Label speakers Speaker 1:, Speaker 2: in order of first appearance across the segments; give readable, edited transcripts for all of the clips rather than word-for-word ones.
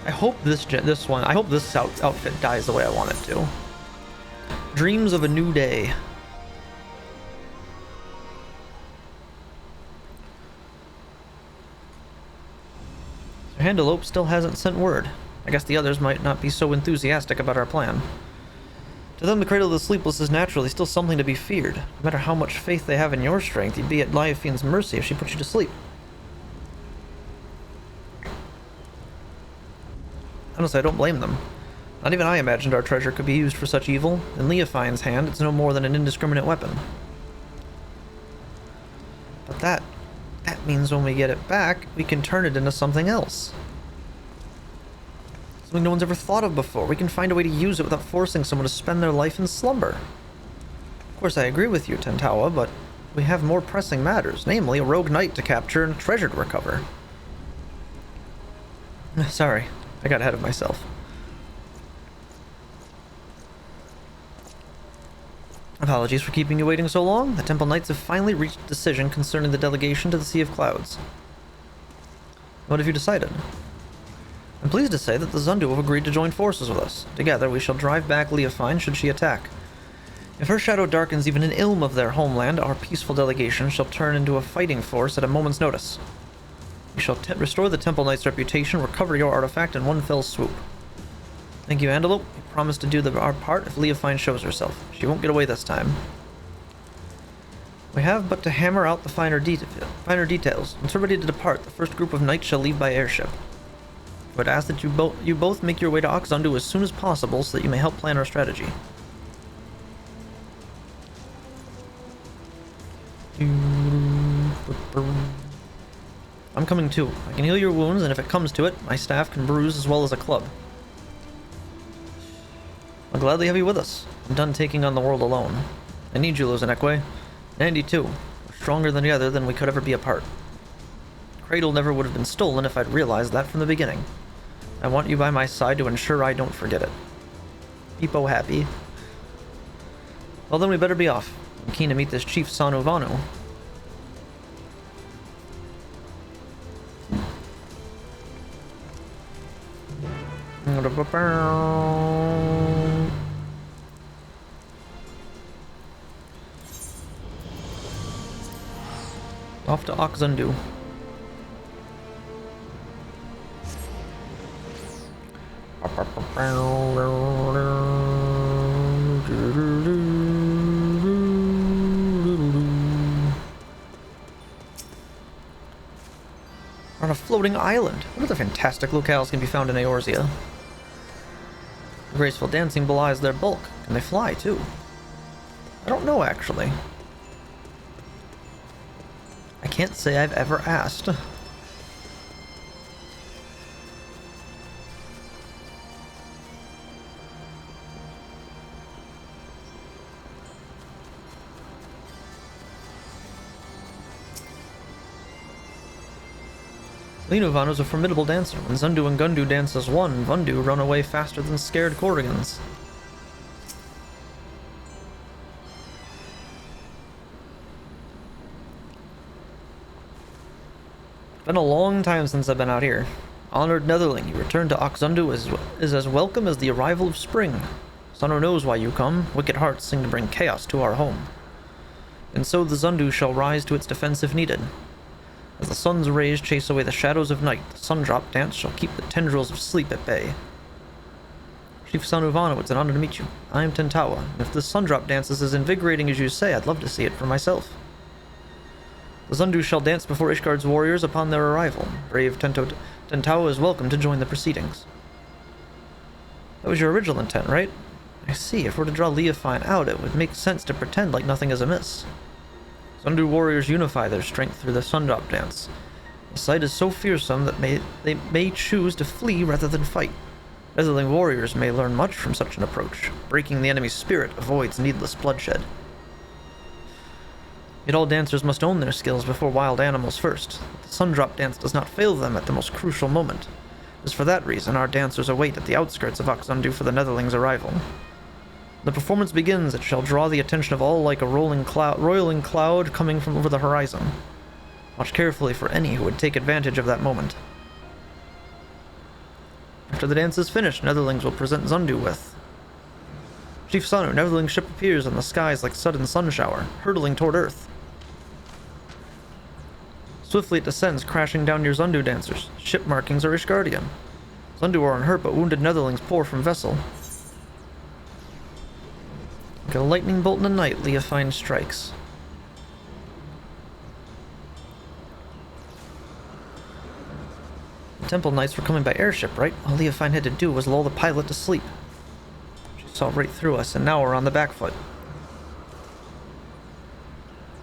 Speaker 1: I hope I hope this outfit dies the way I want it to. Dreams of a new day. Handelope still hasn't sent word. I guess the others might not be so enthusiastic about our plan. To them, the Cradle of the Sleepless is naturally still something to be feared. No matter how much faith they have in your strength, you'd be at Liafine's mercy if she put you to sleep. Honestly, I don't blame them. Not even I imagined our treasure could be used for such evil. In Liafine's hand, it's no more than an indiscriminate weapon. But that means when we get it back, we can turn it into something else. Something no one's ever thought of before. We can find a way to use it without forcing someone to spend their life in slumber. Of course, I agree with you, Tentawa, but we have more pressing matters, namely a rogue knight to capture and a treasure to recover. Sorry, I got ahead of myself. Apologies for keeping you waiting so long. The Temple Knights have finally reached a decision concerning the delegation to the Sea of Clouds. What have you decided? I'm pleased to say that the Zundu have agreed to join forces with us. Together, we shall drive back Liafine should she attack. If her shadow darkens even an ilm of their homeland, our peaceful delegation shall turn into a fighting force at a moment's notice. We shall restore the Temple Knight's reputation, recover your artifact in one fell swoop. Thank you, Antelope. We promise to do our part if Liafine shows herself. She won't get away this time. We have but to hammer out the finer details. Once we're ready to depart, the first group of knights shall leave by airship. I would ask that you both make your way to Oxundu as soon as possible so that you may help plan our strategy. I'm coming too. I can heal your wounds, and if it comes to it, my staff can bruise as well as a club. I'll gladly have you with us. I'm done taking on the world alone. I need you, Lozenekwe. Andy too. We're stronger than together than we could ever be apart. Cradle never would have been stolen if I'd realized that from the beginning. I want you by my side to ensure I don't forget it. Peepo happy. Well then we better be off. I'm keen to meet this Chief Sanu Vanu. Off to Oxundu. On a floating island. What other fantastic locales can be found in Eorzea? The graceful dancing belies their bulk. Can they fly, too? I don't know, actually. I can't say I've ever asked. Lino Vano's a formidable dancer. When Zundu and Gundu dance as one, Vundu run away faster than scared Korrigans. Been a long time since I've been out here. Honored Netherling, you return to Oxundu is as welcome as the arrival of spring. Sano knows why you come. Wicked hearts sing to bring chaos to our home. And so the Zundu shall rise to its defense if needed. As the sun's rays chase away the shadows of night, the Sundrop dance shall keep the tendrils of sleep at bay. Chief Sanu Vanu, it's an honor to meet you. I am Tentawa, and if this Sundrop dance is as invigorating as you say, I'd love to see it for myself. The Zundu shall dance before Ishgard's warriors upon their arrival. Brave Tentawa is welcome to join the proceedings. That was your original intent, right? I see. If we're to draw Liafine out, it would make sense to pretend like nothing is amiss. Zundu warriors unify their strength through the Sundrop dance. The sight is so fearsome that they may choose to flee rather than fight. Netherling warriors may learn much from such an approach. Breaking the enemy's spirit avoids needless bloodshed. Yet all dancers must own their skills before wild animals first. The Sundrop dance does not fail them at the most crucial moment. It is for that reason our dancers await at the outskirts of Oxundu for the Netherling's arrival. The performance begins, it shall draw the attention of all like a roiling cloud coming from over the horizon. Watch carefully for any who would take advantage of that moment. After the dance is finished, Netherlings will present Zundu with. Chief Sanu, Netherling ship appears in the skies like sudden sun shower, hurtling toward Earth. Swiftly it descends, crashing down near Zundu dancers. Ship markings are Ishgardian. Zundu are unhurt, but wounded Netherlings pour from vessel. Like a lightning bolt in the night, Leofine strikes. The Temple Knights were coming by airship, right? All Leofine had to do was lull the pilot to sleep. She saw right through us, and now we're on the back foot.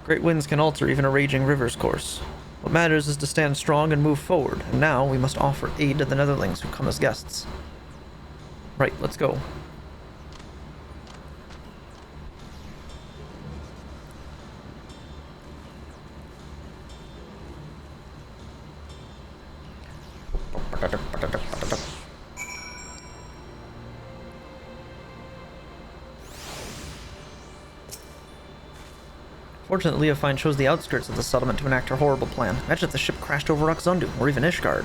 Speaker 1: Great winds can alter even a raging river's course. What matters is to stand strong and move forward, and now we must offer aid to the Netherlings who come as guests. Right, let's go. Fortunately, Leofine chose the outskirts of the settlement to enact her horrible plan. Imagine if the ship crashed over Oxundu, or even Ishgard.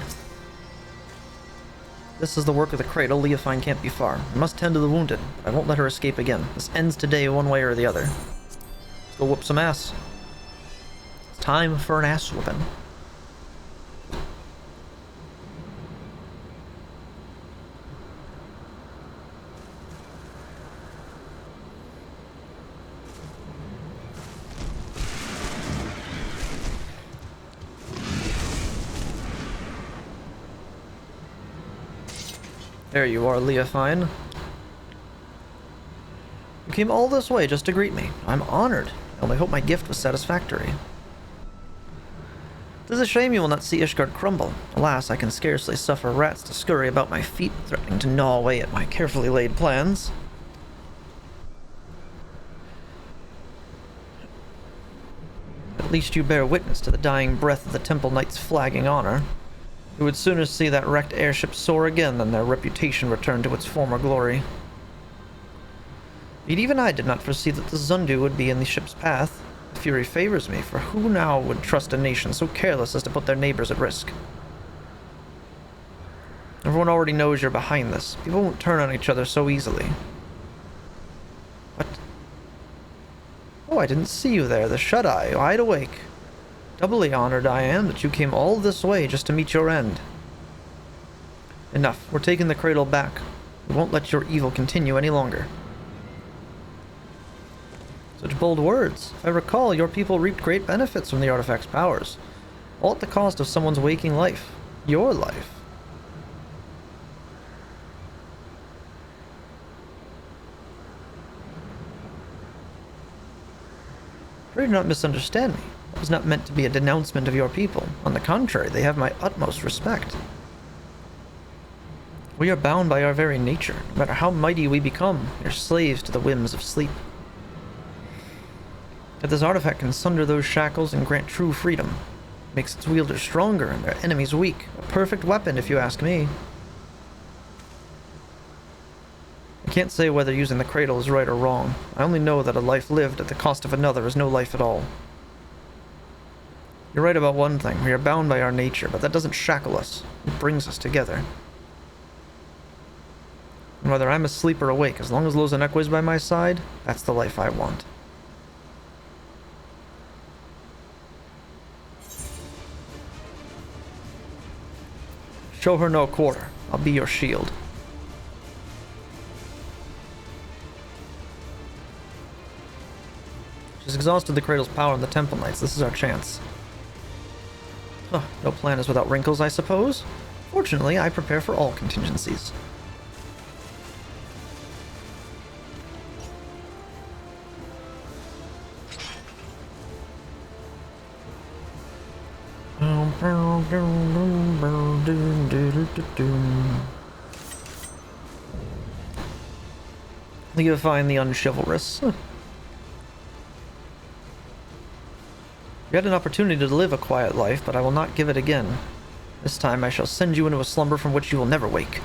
Speaker 1: This is the work of the Cradle. Leofine can't be far. I must tend to the wounded, but I won't let her escape again. This ends today one way or the other. Let's go whoop some ass. It's time for an ass whooping. There you are, Leofine. You came all this way just to greet me. I'm honored. I only hope my gift was satisfactory. It is a shame you will not see Ishgard crumble. Alas, I can scarcely suffer rats to scurry about my feet, threatening to gnaw away at my carefully laid plans. At least you bear witness to the dying breath of the Temple Knight's flagging honor. Who would sooner see that wrecked airship soar again than their reputation return to its former glory. Yet even I did not foresee that the Zundu would be in the ship's path. The Fury favors me, for who now would trust a nation so careless as to put their neighbors at risk? Everyone already knows you're behind this. People won't turn on each other so easily. What? Oh, I didn't see you there, the shut-eye, wide awake. Doubly honored I am that you came all this way just to meet your end. Enough. We're taking the Cradle back. We won't let your evil continue any longer. Such bold words. If I recall, your people reaped great benefits from the artifact's powers. All at the cost of someone's waking life. Your life. Pray do not misunderstand me. It was not meant to be a denouncement of your people. On the contrary, they have my utmost respect. We are bound by our very nature. No matter how mighty we become, we are slaves to the whims of sleep. Yet this artifact can sunder those shackles and grant true freedom. It makes its wielders stronger and their enemies weak. A perfect weapon, if you ask me. I can't say whether using the Cradle is right or wrong. I only know that a life lived at the cost of another is no life at all. You're right about one thing. We are bound by our nature, but that doesn't shackle us. It brings us together. And whether I'm asleep or awake, as long as Lozanek is by my side, that's the life I want. Show her no quarter. I'll be your shield. She's exhausted the Cradle's power on the Temple Knights. This is our chance. Huh, no plan is without wrinkles, I suppose. Fortunately, I prepare for all contingencies. Leofine the unchivalrous. You had an opportunity to live a quiet life, but I will not give it again. This time I shall send you into a slumber from which you will never wake.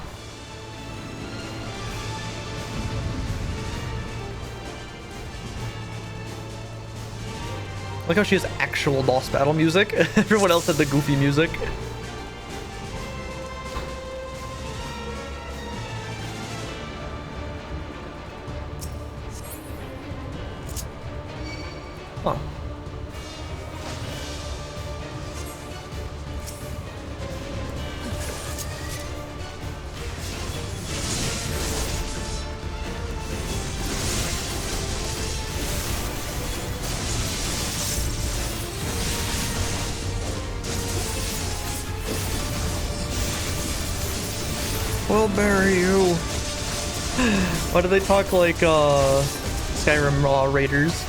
Speaker 1: Like how she has actual boss battle music. Everyone else had the goofy music. Huh. We'll bury you. Why do they talk like Skyrim raiders?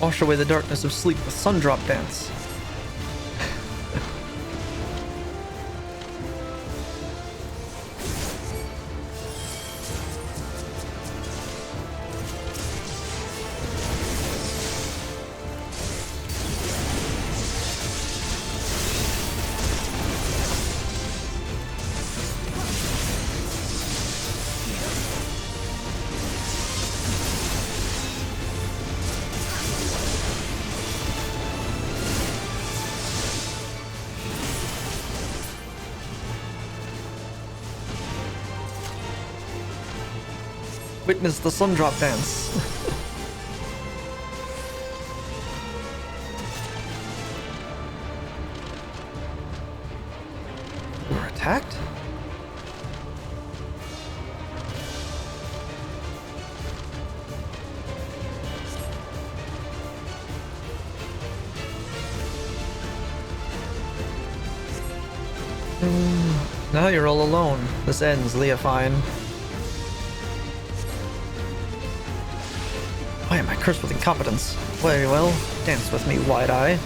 Speaker 1: Wash away the darkness of sleep with Sundrop Dance. Witness the Sundrop Dance. We're attacked? Now you're all alone. This ends, Leofine. Why am I cursed with incompetence? Very well, dance with me, Wide-Eye.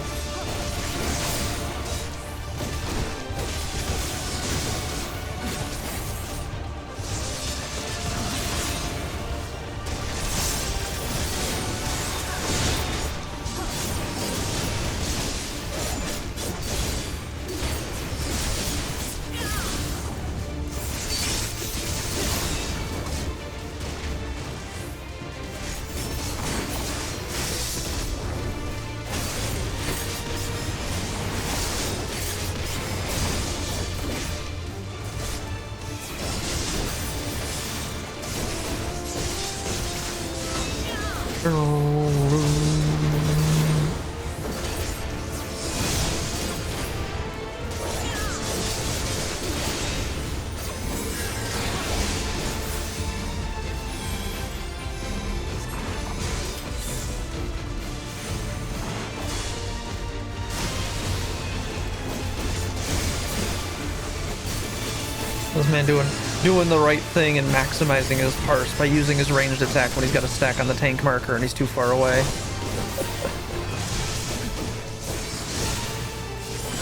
Speaker 1: This man doing the right thing and maximizing his parse by using his ranged attack when he's got a stack on the tank marker and he's too far away.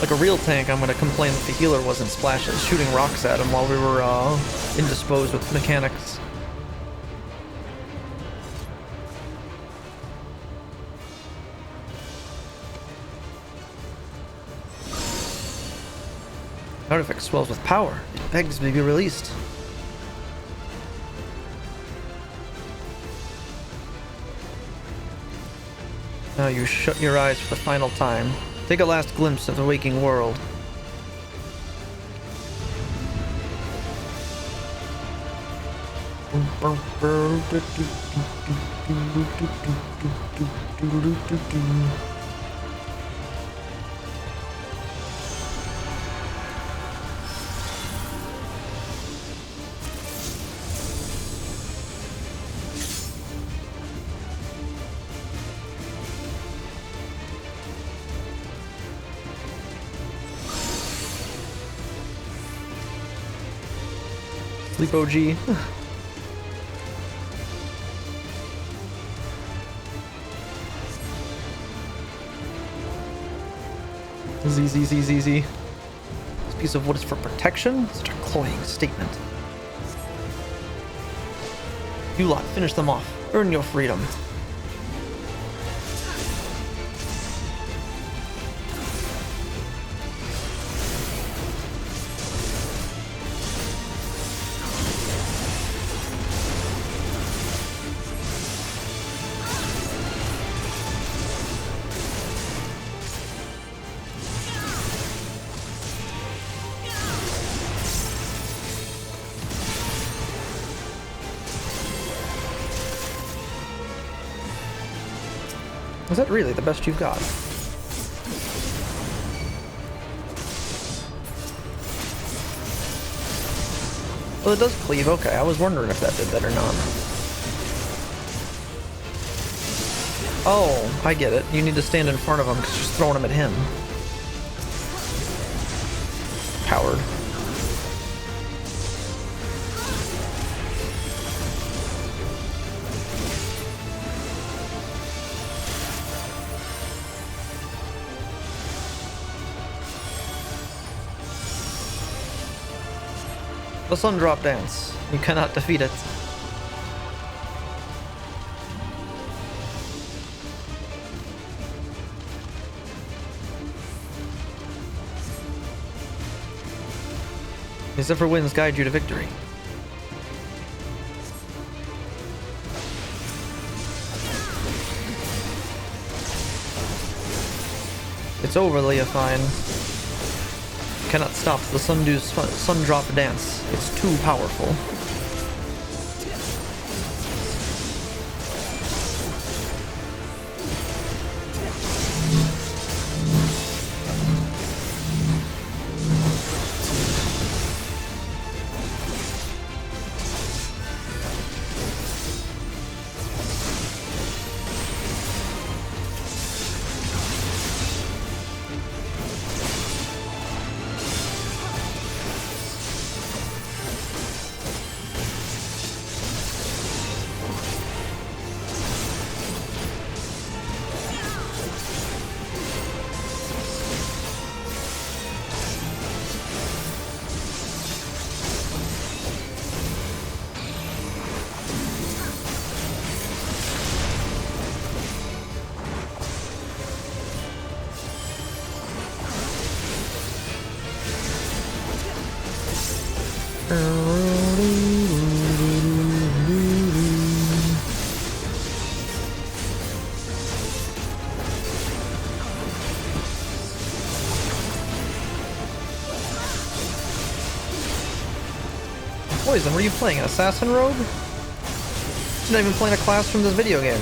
Speaker 1: Like a real tank, I'm gonna complain that the healer wasn't shooting rocks at him while we were indisposed with mechanics. Artifact swells with power. It begs to be released. Now you shut your eyes for the final time. Take a last glimpse of the waking world. Sleep OG. ZZZZZ. This piece of wood is for protection? Such a cloying statement. You lot, finish them off. Earn your freedom. Is that really the best you've got? Well, it does cleave. Okay, I was wondering if that did that or not. Oh, I get it. You need to stand in front of him because you're throwing him at him. Coward. The sun drop dance. You cannot defeat it. May Zephyr winds guide you to victory. It's over, Leofine. Cannot stop the sun drop dance. It's too powerful. Poison, what are you playing? An assassin rogue? You're not even playing a class from this video game.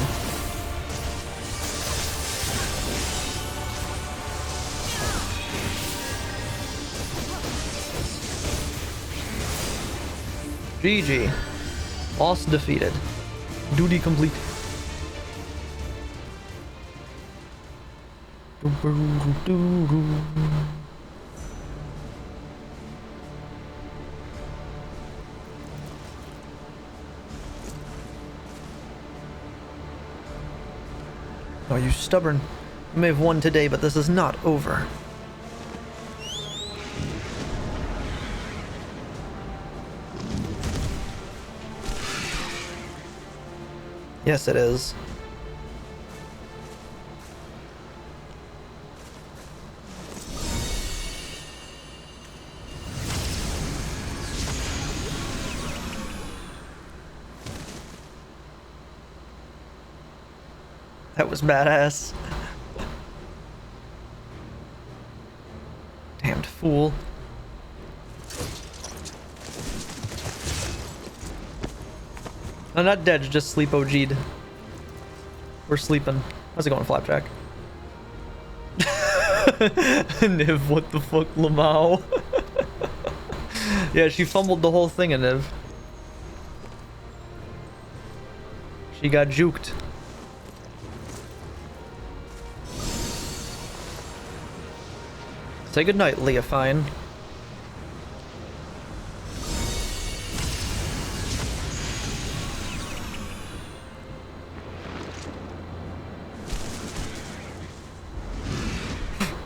Speaker 1: GG. Boss defeated. Duty complete. Oh, you stubborn. You may have won today, but this is not over. Yes, it is. That was badass. Damned fool. I'm not dead, just sleep OG'd. We're sleeping. How's it going, Flapjack? Niv, what the fuck, Lamau? Yeah, she fumbled the whole thing, Niv. She got juked. Say goodnight, Leofine.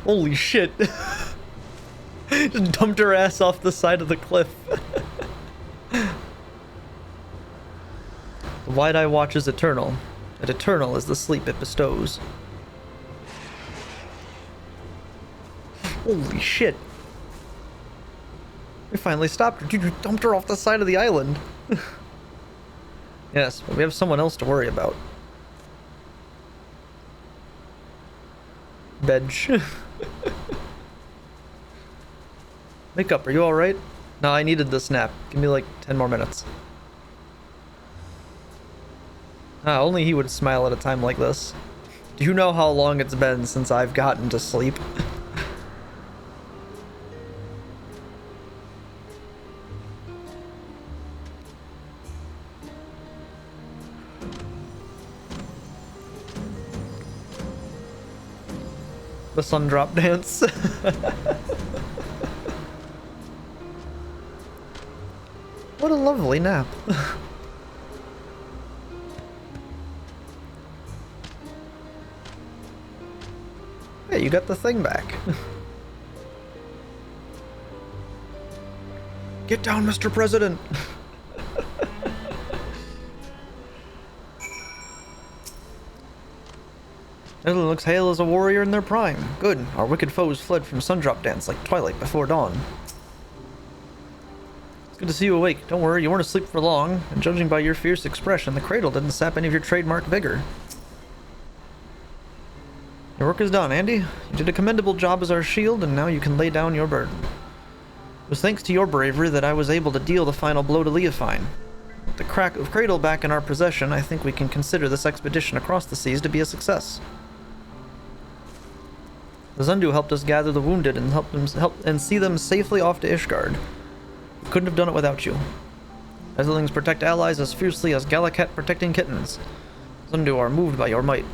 Speaker 1: Holy shit. Just dumped her ass off the side of the cliff. The wide-eye watch is eternal, and eternal is the sleep it bestows. Holy shit. We finally stopped her. Dude, you dumped her off the side of the island. Yes, but we have someone else to worry about. Bench. Wake up, are you alright? No, I needed this nap. Give me like 10 more minutes. Ah, only he would smile at a time like this. Do you know how long it's been since I've gotten to sleep? The sun drop dance. What a lovely nap. Hey, you got the thing back. Get down, Mr. President. Everyone looks hale as a warrior in their prime. Good. Our wicked foes fled from Sundrop Dance like twilight before dawn. It's good to see you awake. Don't worry, you weren't asleep for long, and judging by your fierce expression, the cradle didn't sap any of your trademark vigor. Your work is done, Andy. You did a commendable job as our shield, and now you can lay down your burden. It was thanks to your bravery that I was able to deal the final blow to Leofine. With the cradle back in our possession, I think we can consider this expedition across the seas to be a success. The Zundu helped us gather the wounded and help see them safely off to Ishgard. We couldn't have done it without you. Netherlings protect allies as fiercely as Galakat protecting kittens. Zundu are moved by your might.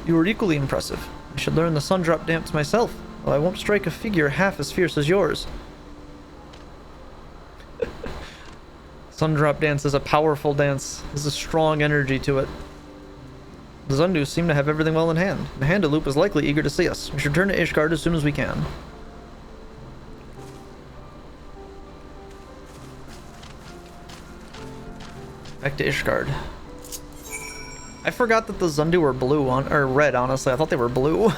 Speaker 1: You were equally impressive. I should learn the Sundrop dance myself, though I won't strike a figure half as fierce as yours. Sundrop dance is a powerful dance. There's a strong energy to it. The Zundu seem to have everything well in hand. The Handaloop is likely eager to see us. We should return to Ishgard as soon as we can. Back to Ishgard. I forgot that the Zundu were blue or red, honestly. I thought they were blue.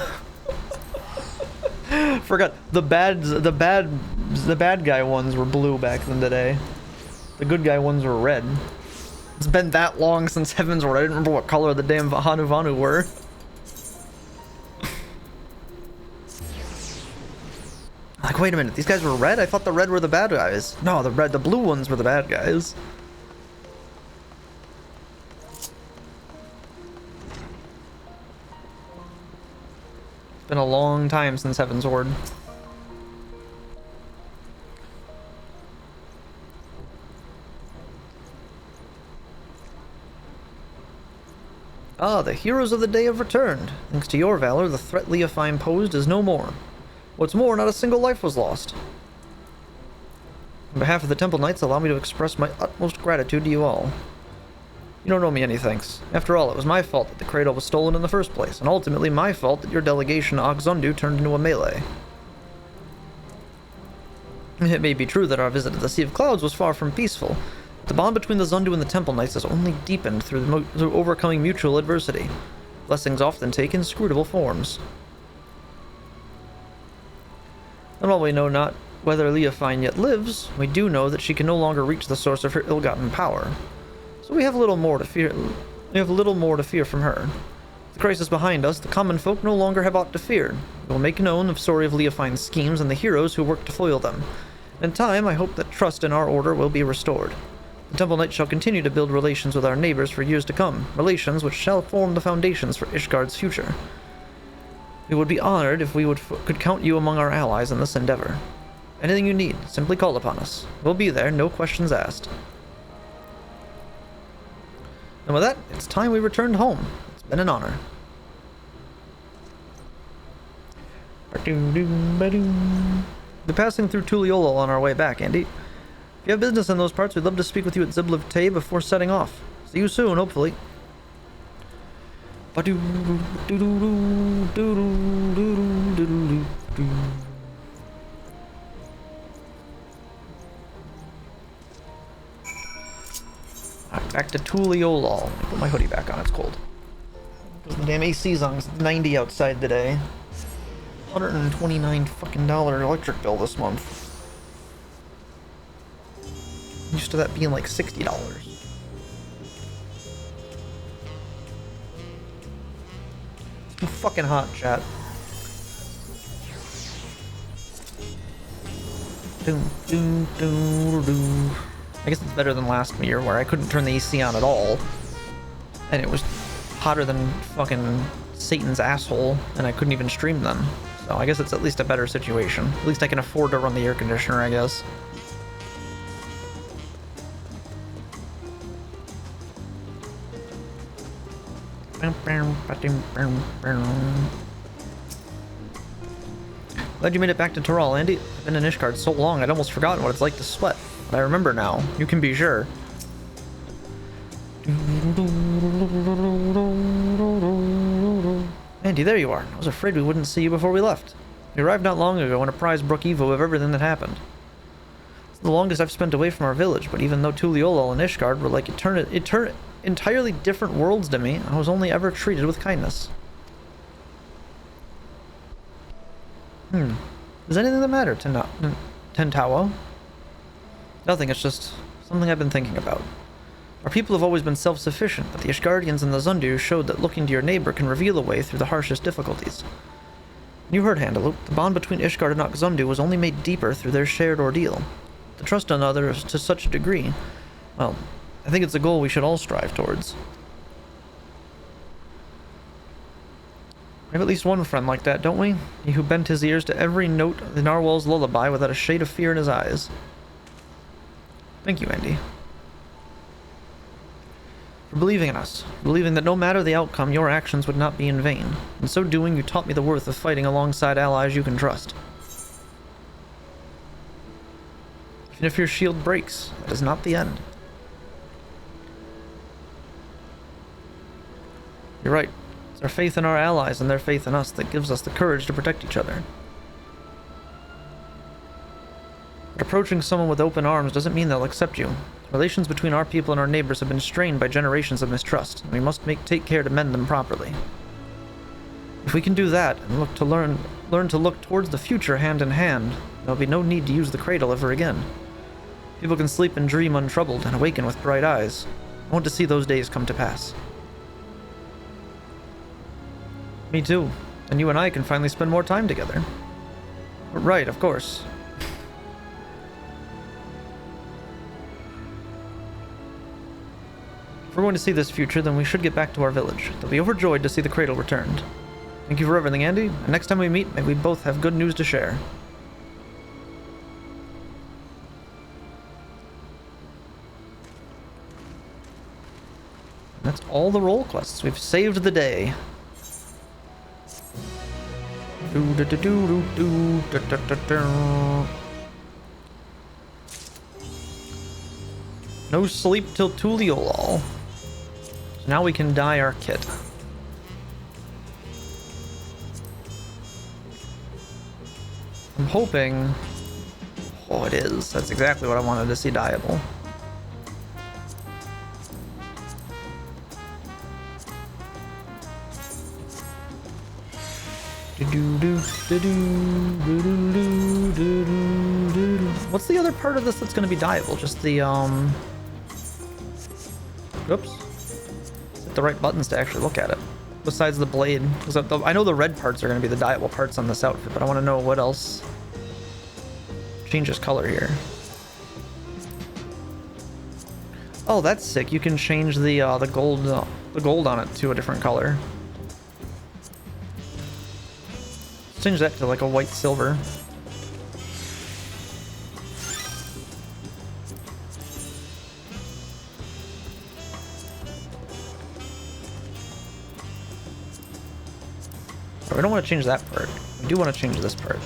Speaker 1: Forgot the bad guy ones were blue back in the day. The good guy ones were red. It's been that long since Heavensward. I didn't remember what color the damn Vahanu Vanu were. Like, wait a minute, these guys were red? I thought the red were the bad guys. No, the blue ones were the bad guys. It's been a long time since Heavensward. Ah, the heroes of the day have returned. Thanks to your valor, the threat Leofine posed is no more. What's more, not a single life was lost. On behalf of the Temple Knights, allow me to express my utmost gratitude to you all. You don't owe me any thanks. After all, it was my fault that the cradle was stolen in the first place, and ultimately my fault that your delegation to Oxundu turned into a melee. It may be true that our visit to the Sea of Clouds was far from peaceful. The bond between the Zundu and the Temple Knights has only deepened through overcoming mutual adversity. Blessings often take inscrutable forms. And while we know not whether Leofine yet lives, we do know that she can no longer reach the source of her ill-gotten power. So we have little more to fear. We have little more to fear from her. The crisis behind us, the common folk no longer have aught to fear. We will make known the story of Leofine's schemes and the heroes who work to foil them. In time, I hope that trust in our order will be restored. The Temple Knights shall continue to build relations with our neighbors for years to come, relations which shall form the foundations for Ishgard's future. We would be honored if we could count you among our allies in this endeavor. Anything you need, simply call upon us. We'll be there, no questions asked. And with that, it's time we returned home. It's been an honor. We're passing through Tuliolo on our way back, Andy. If you have business in those parts, we'd love to speak with you at Ziblev Tay before setting off. See you soon, hopefully. Alright, back to Tuliolo. Put my hoodie back on, it's cold. Because the damn AC's on, it's 90 outside today. $129 fucking electric bill this month. Used to that being like $60. It's too fucking hot, chat. I guess it's better than last year where I couldn't turn the AC on at all. And it was hotter than fucking Satan's asshole, and I couldn't even stream them. So I guess it's at least a better situation. At least I can afford to run the air conditioner, I guess. Glad you made it back to Toral, Andy. I've been in Ishgard so long, I'd almost forgotten what it's like to sweat. But I remember now. You can be sure. Andy, there you are. I was afraid we wouldn't see you before we left. We arrived not long ago and apprised Brook Evo of everything that happened. It's the longest I've spent away from our village, but even though Tuliolol and Ishgard were like entirely different worlds to me, I was only ever treated with kindness. Does anything that matter, Tentawa? Nothing, it's just something I've been thinking about. Our people have always been self-sufficient, but the Ishgardians and the Zundu showed that looking to your neighbor can reveal a way through the harshest difficulties. You heard, Handaloop, the bond between Ishgard and Akzundu was only made deeper through their shared ordeal. To trust on others to such a degree, well, I think it's a goal we should all strive towards. We have at least one friend like that, don't we? He who bent his ears to every note of the Narwhal's lullaby without a shade of fear in his eyes. Thank you, Andy. For believing in us, believing that no matter the outcome, your actions would not be in vain. In so doing, you taught me the worth of fighting alongside allies you can trust. Even if your shield breaks, that is not the end. You're right. It's our faith in our allies and their faith in us that gives us the courage to protect each other. But approaching someone with open arms doesn't mean they'll accept you. Relations between our people and our neighbors have been strained by generations of mistrust, and we must take care to mend them properly. If we can do that, and learn to look towards the future hand in hand, there'll be no need to use the cradle ever again. People can sleep and dream untroubled and awaken with bright eyes. I want to see those days come to pass. Me too. And you and I can finally spend more time together. Right, of course. If we're going to see this future, then we should get back to our village. They'll be overjoyed to see the cradle returned. Thank you for everything, Andy. And next time we meet, may we both have good news to share. And that's all the role quests. We've saved the day. No sleep till Tuliolol. So now we can dye our kit. I'm hoping... Oh, it is. That's exactly what I wanted to see dyeable. What's the other part of this that's going to be dyeable? Just the, Oops. Hit the right buttons to actually look at it. Besides the blade. Because I know the red parts are going to be the dyeable parts on this outfit, but I want to know what else changes color here. Oh, that's sick. You can change the gold on it to a different color. Change that to like a white silver. We don't want to change that part. We do want to change this part.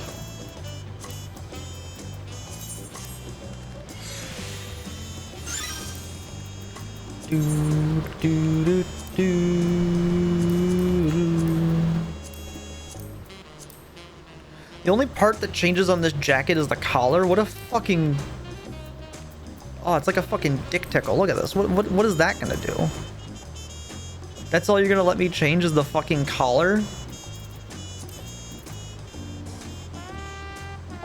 Speaker 1: The only part that changes on this jacket is the collar. What a fucking... Oh, it's like a fucking dick tickle. Look at this. What is that gonna do? That's all you're gonna let me change is the fucking collar?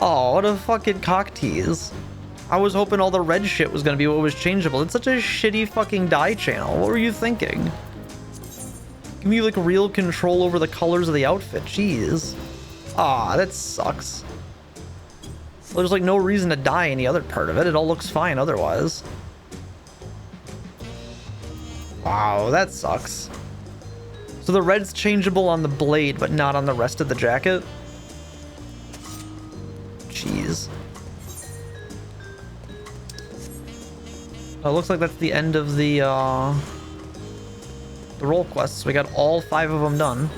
Speaker 1: Oh, what a fucking cock tease. I was hoping all the red shit was gonna be what was changeable. It's such a shitty fucking dye channel. What were you thinking? Give me like real control over the colors of the outfit. Jeez. Ah, that sucks. Well, there's like no reason to dye any other part of it. It all looks fine otherwise. Wow, that sucks. So the red's changeable on the blade, but not on the rest of the jacket? Jeez. Oh, it looks like that's the end of the role quests. We got all 5 of them done.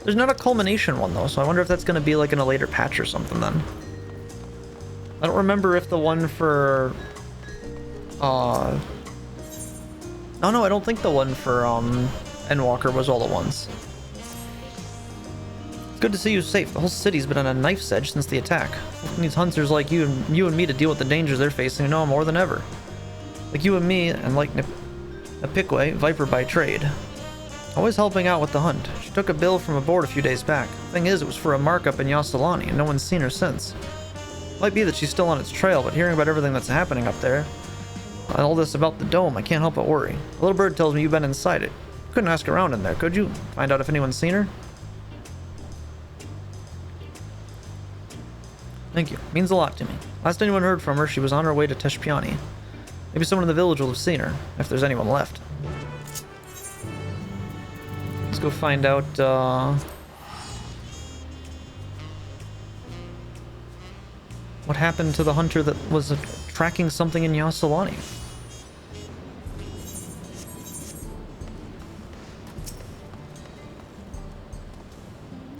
Speaker 1: There's not a culmination one, though, so I wonder if that's going to be like in a later patch or something then. I don't remember if the one for... Oh, no, I don't think the one for Endwalker was all at once. It's good to see you safe. The whole city's been on a knife's edge since the attack. It needs hunters like you and me to deal with the dangers they're facing now more than ever. Like you and me, and like Nepikwe, Viper by trade. Always helping out with the hunt. She took a bill from a board a few days back. Thing is, it was for a markup in Yasalani, and no one's seen her since. Might be that she's still on its trail, but hearing about everything that's happening up there, and all this about the dome, I can't help but worry. A little bird tells me you've been inside it. Couldn't ask around in there, could you? Find out if anyone's seen her? Thank you. Means a lot to me. Last anyone heard from her, she was on her way to Teshpiani. Maybe someone in the village will have seen her, if there's anyone left. Let's go find out, what happened to the hunter that was tracking something in Yasalani.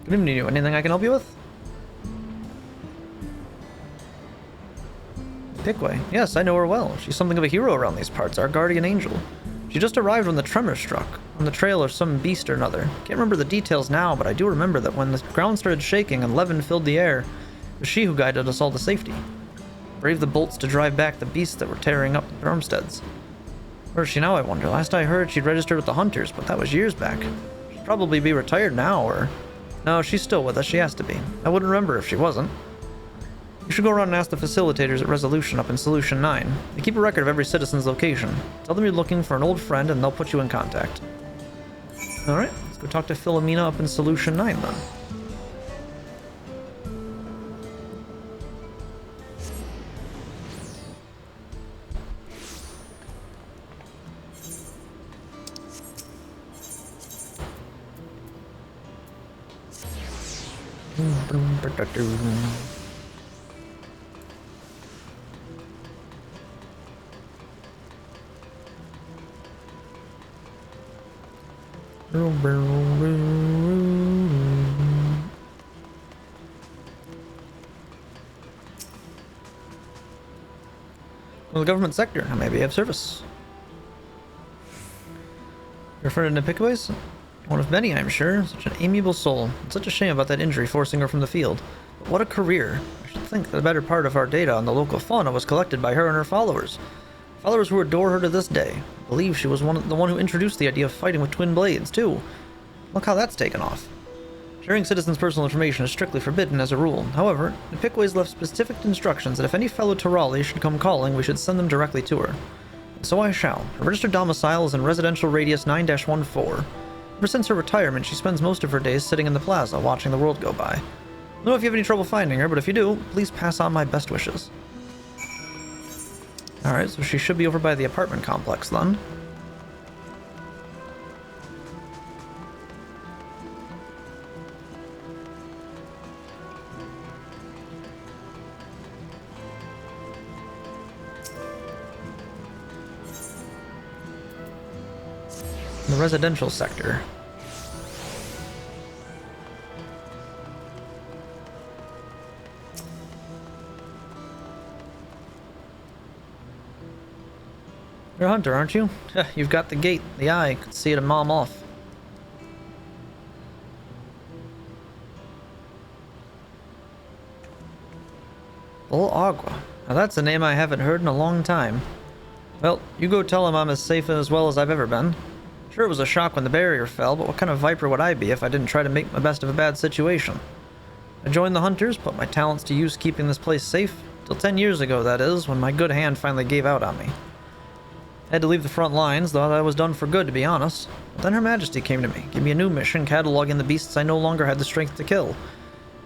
Speaker 1: Good evening, anything I can help you with? Pikwe. Yes, I know her well. She's something of a hero around these parts, our guardian angel. She just arrived when the tremor struck, on the trail of some beast or another. Can't remember the details now, but I do remember that when the ground started shaking and levin filled the air, it was she who guided us all to safety. Braved the bolts to drive back the beasts that were tearing up the farmsteads. Where is she now, I wonder? Last I heard, she'd registered with the hunters, but that was years back. She'd probably be retired now, or... No, she's still with us. She has to be. I wouldn't remember if she wasn't. You should go around and ask the facilitators at Resolution up in Solution 9. They keep a record of every citizen's location. Tell them you're looking for an old friend and they'll put you in contact. Alright, let's go talk to Philomena up in Solution 9 then. Well, the government sector, I may be of service. You're a friend of Nepikwe's? One of many, I'm sure. Such an amiable soul. It's such a shame about that injury forcing her from the field. But what a career. I should think the better part of our data on the local fauna was collected by her and her followers. Followers who adore her to this day. I believe she was the one who introduced the idea of fighting with twin blades, too. Look how that's taken off. Sharing citizens' personal information is strictly forbidden as a rule. However, Nepikwe's left specific instructions that if any fellow Tirali should come calling, we should send them directly to her. And so I shall. Her registered domicile is in residential radius 9-14. Ever since her retirement, she spends most of her days sitting in the plaza, watching the world go by. I don't know if you have any trouble finding her, but if you do, please pass on my best wishes. Alright, so she should be over by the apartment complex then. The residential sector. You're a hunter, aren't you? You've got the gait, the eye. Could see it a mom off. Bull Agua. Now that's a name I haven't heard in a long time. Well, you go tell him I'm as safe and as well as I've ever been. Sure, it was a shock when the barrier fell, but what kind of viper would I be if I didn't try to make the best of a bad situation? I joined the hunters, put my talents to use keeping this place safe, till 10 years ago, that is, when my good hand finally gave out on me. I had to leave the front lines, though I was done for good, to be honest. But then Her Majesty came to me, gave me a new mission, cataloging the beasts I no longer had the strength to kill.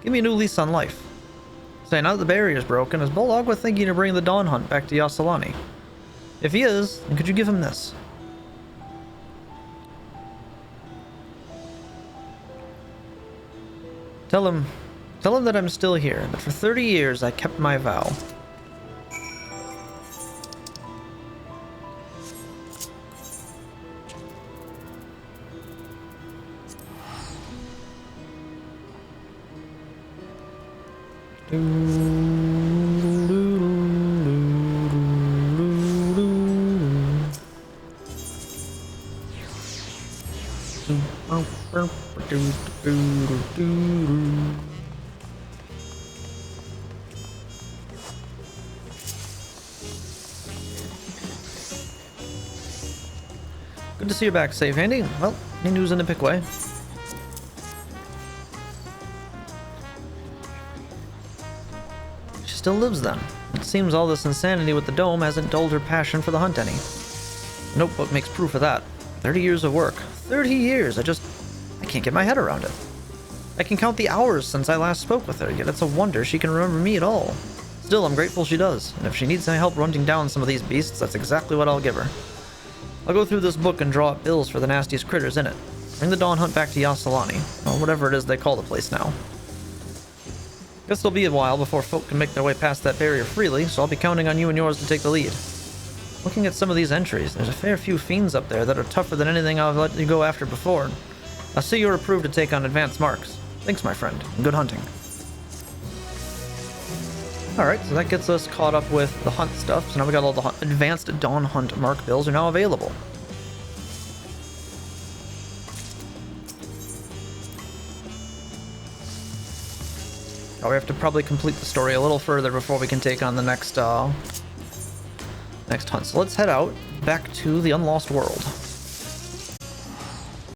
Speaker 1: Give me a new lease on life. Say, now that the barrier's broken, is Bolagwa thinking of bringing the Dawn Hunt back to Yasalani? If he is, then could you give him this? Tell him that I'm still here, that for 30 years I kept my vow. Good to see you back safe, Andy. Well, any news in the Pickway? She still lives then. It seems all this insanity with the dome hasn't dulled her passion for the hunt any. The notebook makes proof of that. 30 years of work. 30 years! I can't get my head around it. I can count the hours since I last spoke with her, yet it's a wonder she can remember me at all. Still, I'm grateful she does, and if she needs any help running down some of these beasts, that's exactly what I'll give her. I'll go through this book and draw up bills for the nastiest critters in it. Bring the Dawn Hunt back to Yasalani, or whatever it is they call the place now. Guess it'll be a while before folk can make their way past that barrier freely, so I'll be counting on you and yours to take the lead. Looking at some of these entries, there's a fair few fiends up there that are tougher than anything I've let you go after before. I see you're approved to take on advanced marks. Thanks, my friend, and good hunting. Alright, so that gets us caught up with the hunt stuff, so now we got all the advanced Dawn Hunt mark bills are now available. Now we have to probably complete the story a little further before we can take on the next hunt. So let's head out back to the Unlost World.